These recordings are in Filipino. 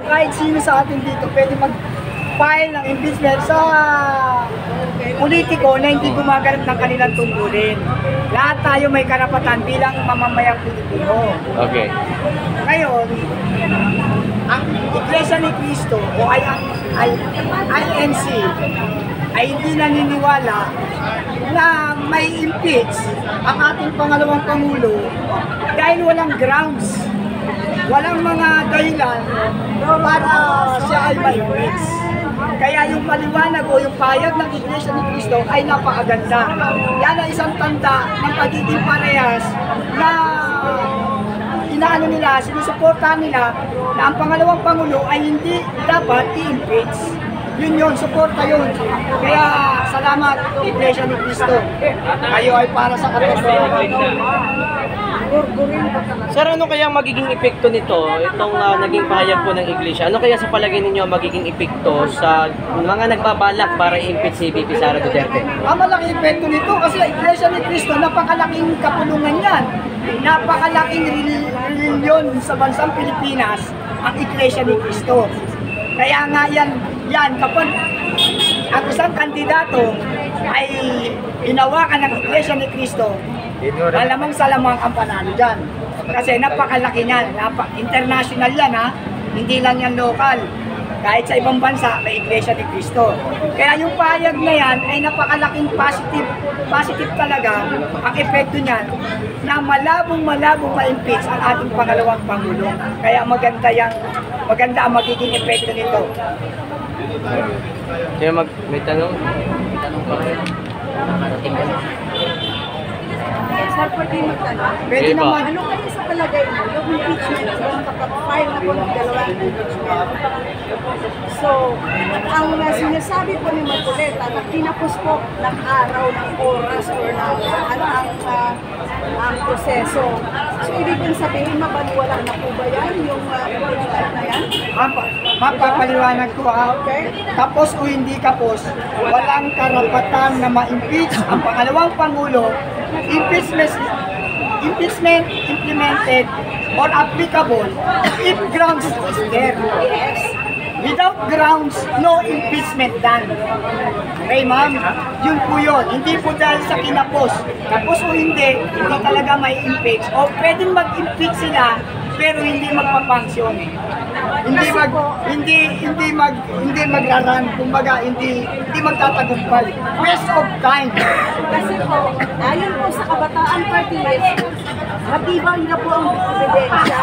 kahit sino sa atin dito pwede mag-file ng impeachment sa politiko na hindi gumaganap ng kanilang tungkulin. Lahat tayo may karapatan bilang mamamayang Pilipino. Okay. Ngayon, ang Iglesia ni Cristo o INC ay hindi naniniwala na may impeach ang ating pangalawang Pangulo dahil walang grounds, walang mga dahilan para siya ay ma-impeach. Kaya yung paliwanag o yung payag ng Iglesia ni Cristo ay napakaganda. Yan ay isang tanda ng pagiging parehas na inaano nila, sinusuportahan nila na ang pangalawang Pangulo ay hindi dapat i-impeach. Yun yun, suporta yun. Kaya salamat Iglesia ni Cristo. Kayo ay para sa katotohanan. Sir, ano kaya magiging epekto nito, itong naging pahayag po ng Iglesia? Ano kaya sa palagay ninyo magiging epekto sa mga nagbabalak para i-impeach si VP Sara Duterte? Ang malaking epekto nito kasi Iglesia ni Cristo, napakalaking kapulungan yan. Napakalaking reliyon sa bansang Pilipinas ang Iglesia ni Cristo. Kaya nga yan kapag ang isang kandidato ay inawakan ng Iglesia ni Cristo, malamang salamang ang panalo dyan. Kasi napakalaki niyan, international yan ha, hindi lang yan local. Kahit sa ibang bansa, may Iglesia ni Cristo. Kaya yung pahayag na yan ay napakalaking positive talaga ang epekto niyan na malabong ma-impeach ang ating pangalawang Pangulo. Kaya maganda ang magiging epekto nito. Kaya may tanong? Sir, pwede magtanong? Pwede naman. Ano kaya sa palagay mo, yung impeachment, yung kapag-file na po ng dalawang impeachment? So, ang sinasabi po ni Marcoleta na kinapos po ng araw, ng oras, or ang proseso. So, ibig kong sabihin, mabaliwala na po ba yan, yung impeachment na yan? Mapapaliwanag ko ha. Okay. Kapos o hindi kapos, walang karapatan na ma-impeach ang pangalawang Pangulo. Impeachment implemented or applicable if grounds is there. Yes. Without grounds, no impeachment done. Okay, ma'am? Yun po yun. Hindi po dahil sa kinapos. Tapos o hindi talaga may impeach. O pwedeng mag-impeach sila, pero hindi magpapangsyon. Hindi magraran, kumbaga hindi magtatagumpay. Waste of time. Kasi po, ayon po sa Kabataan Party List, matibay na po ang ebidensya.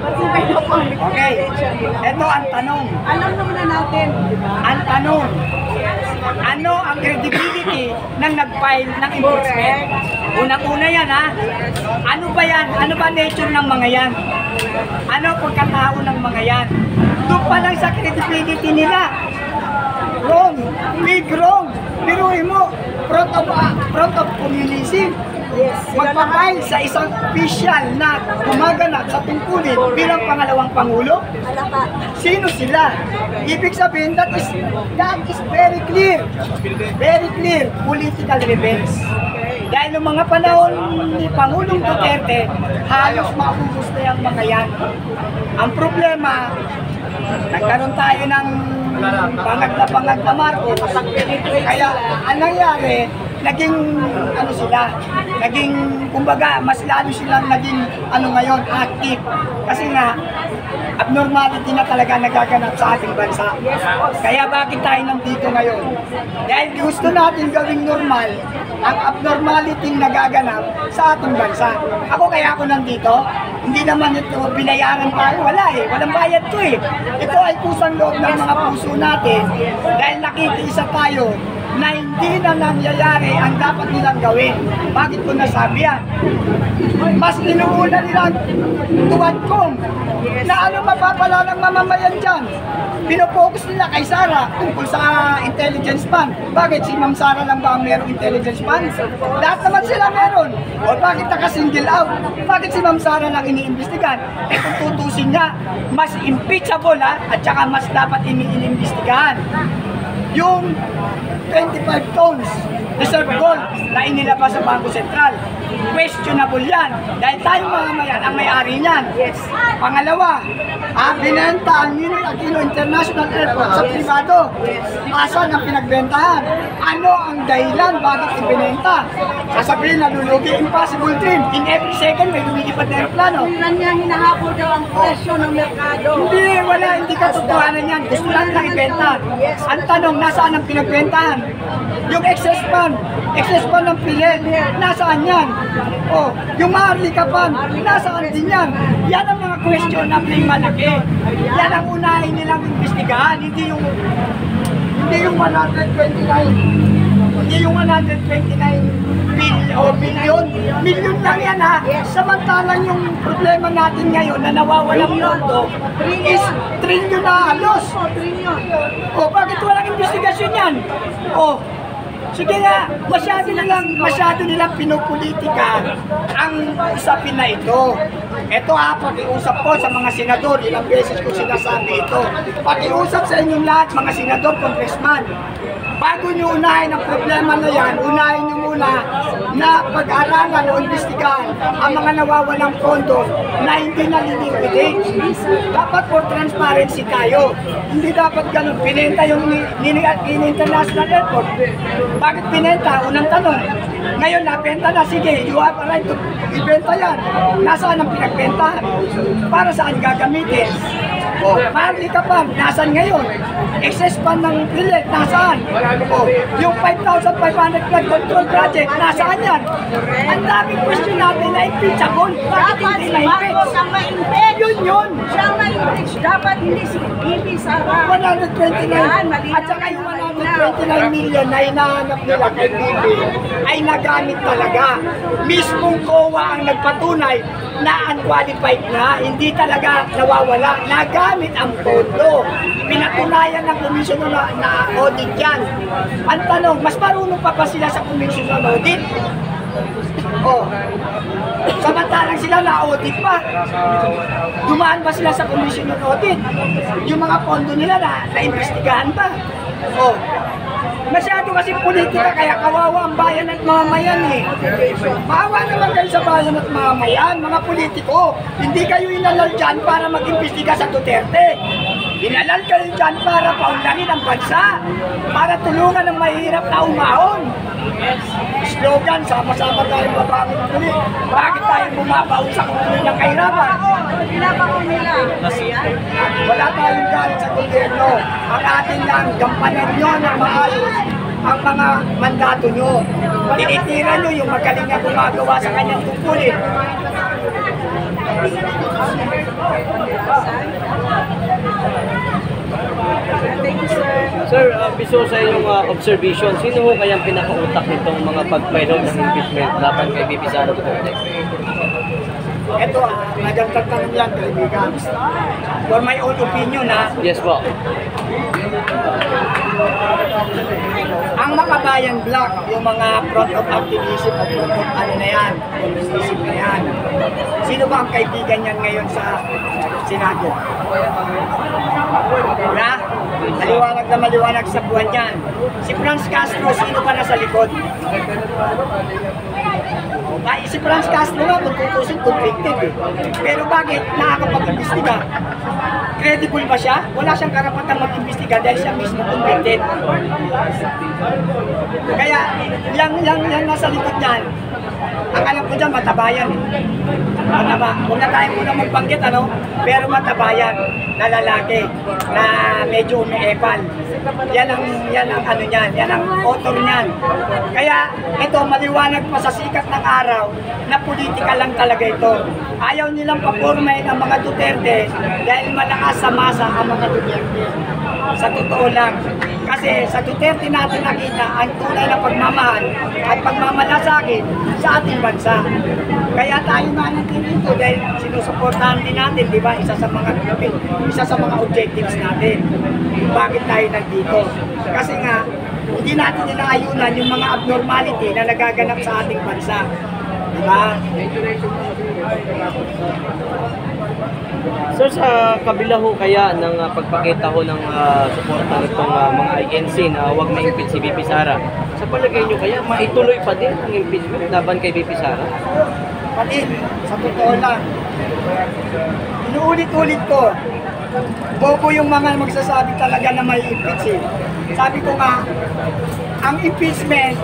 Matibay na po ang Okay, ebidensya nila. ito ang tanong. Alam naman na natin. Ang tanong, ano ang credibility ng nag-file ng impeachment? Unang-una yan ha. Ano ba yan? Ano ba nature ng mga yan? Ano pagkatao ng mga yan? Doon pa lang sa credibility nila. Wrong. Big wrong. Biruin mo. Front of communism. Yes. Magpapile sa isang official na gumaganap sa tungkulin bilang pangalawang Pangulo? Halata. Sino sila? Ibig sabihin, that is very clear. Very clear. Political rebels. Dahil noong mga panahon ni Pangulong Duterte, halos maubos na yung mga yan. Ang problema, nagkaroon tayo ng pangag na Marcos. Kaya ang nangyari, naging kumbaga mas lalo silang naging ngayon active kasi nga abnormality na talaga nagaganap sa ating bansa. Kaya bakit tayo nandito ngayon? Dahil gusto natin gawing normal ang abnormality nagaganap sa ating bansa. Kaya ako nandito, hindi naman ito binayaran tayo, wala walang bayad to Ito ay kusang loob ng mga puso natin dahil nakikiisa tayo na hindi na nangyayari ang dapat nilang gawin. Bakit ko nasabi yan? Mas inuuna nilang tuwad kong na ano mapapala ng mamamayan dyan. Pinopokus nila kay Sara tungkol sa intelligence fund. Bakit si Ma'am Sara lang ba ang merong intelligence fund? Lahat naman sila meron. O bakit naka-single out? Bakit si Ma'am Sara lang iniimbestigan? Kung tutusin niya, mas impeachable at saka mas dapat iniimbestigahan. Yung 25 tons reserve gold na inilabas sa Bangko Sentral. questionable yan. Dahil tayong mga mayan ang may-ari niyan. Yes. Pangalawa, binenta ang Ninoy Aquino International Airport sa privado. Asan ang pinagbentahan? Ano ang dahilan bakit ibinenta? Sasabihin na lulugi, impossible dream. In every second may lumilipad na aeroplano. Hindi niya hinahabol daw ang presyo ng merkado. Hindi katotohanan yan. Gusto lang nilang ibenta. Ang tanong, nasaan ang pinagbentahan? Yung excess fund ng pilit, nasaan yan? O, yung Maharlika fund, nasaan din yan? Yan ang mga question na malaki. Yan ang unahin nilang imbestigahan, hindi yung 129 billion. Million lang yan ha. Samantalang yung problema natin ngayon na nawawalang pondo is trillion na halos. O bakit walang investigasyon yan? O sige nga, masyado nilang pinupolitika ang usapin na ito. Ito ha, pakiusap ko sa mga senador, ilang beses ko sinasabi ito. Pakiusap sa inyong lahat, mga senador, congressman. Bago nyo unahin ang problema na yan, unahin nyo muna na pag-aralan o imbestigahan ang mga nawawalang pondo na hindi naliliquidate. Dapat for transparency tayo. Hindi dapat ganun. Pinenta yung International Airport. Bakit pinenta? Unang tanong. Ngayon, nabenta na. Sige, you have a right to ibenta yan. Nasaan ang pinagbentahan? Para saan gagamitin? O, Maharlika pa, nasaan ngayon? Excess fund ng pilit, nasaan? O, yung 5,500 flood control project, nasaan yan? Ang daming question natin na impeachable. Bakit hindi na-impeach? Siyang ma-impeach. Yun. Siyang ma-impeach. Dapat hindi si Bibi Sara. 129. At saka yung 129 million na hinahanap nila kay Bibi ay nagamit talaga. Mismong COA ang nagpatunay na unqualified na, hindi talaga nawawala. Nagamit ang pondo. Pinatunayan ng Commission na audit yan. Ang tanong, mas marunong pa ba sila sa Commission on Audit? Oh. Samantalang sila na-audit pa. Dumaan ba sila sa Commission on Audit? Yung mga pondo nila na-imbestigahan pa. Oh. Masyado kasi politika, kaya kawawa ang bayan at mamayan eh. Maawa naman kayo sa bayan at mamayan, mga politiko. Hindi kayo inalal dyan para mag-imbestiga sa Duterte. Inalal kayo dyan para paunlarin ang bansa, para tulungan ang mahirap na umahon. Slogan, sama-sama tayo mabangon muli. Bakit tayo bumabaon sa kumpuli ng kahirapan? Pinabaon nila. Wala tayong galit sa gobyerno. Ang atin lang, gampanan nyo ng maayos ang mga mandato nyo. Tinitira nyo yung magaling na gumagawa sa kanyang tungkulin. Thank you, sir. Sir, biso sa inyong observation, sino ho kayang pinakautak nitong mga pag-file ng impeachment laban kay Bibi Sara Duterte? Ito, magandang tanong yan, kaibigan. For my own opinion, Yes po. ang Makabayan Bloc, yung mga front of activism o front of ano na yan, communism na yan. Sino ba ang kaibigan yan ngayon sa Senado? Wala? Maliwanag na maliwanag sa buwan yan. Si Franz Castro, sino pa nasa likod? Si Franz Castro nga, kung tutusin, convicted eh. Pero bakit nakakapag-imbestiga? Credible ba siya? Wala siyang karapatang mag-imbestiga dahil siya mismo convicted. Kaya, yang nasa likod niyan, ang alam ko dyan, matabayan eh. Mataba. Huwag na tayo muna magbanggit, ano? Pero matabayan na lalaki na medyo umiepal. Yan ang ano niyan, yan ang author niyan. Kaya ito, maliwanag pa sa sikat ng araw na politika lang talaga ito. Ayaw nilang papormahin ang mga Duterte dahil malakas sa masa ang mga Duterte. Sa totoo lang. Kasi sa Duterte natin nakita ang tunay na pagmamahal at pagmamalasakit sa ating bansa. Kaya tayo nanatili dito dahil sinusuportahan din natin, di ba? Isa sa mga objectives natin. Bakit tayo nandito? Kasi nga, hindi natin inaayunan yung mga abnormality na nagaganap sa ating bansa. Diba? Sir, sa kabila ho kaya ng pagpakita ho ng suporta nitong mga INC na huwag ma-impeach si VP Sara, sa palagay nyo kaya maituloy pa din ang impeachment laban kay VP Sara? Pati, sa totoo lang, inuulit-ulit ko, bobo yung mga magsasabi talaga na may impeach. Sabi ko nga, ang impeachment,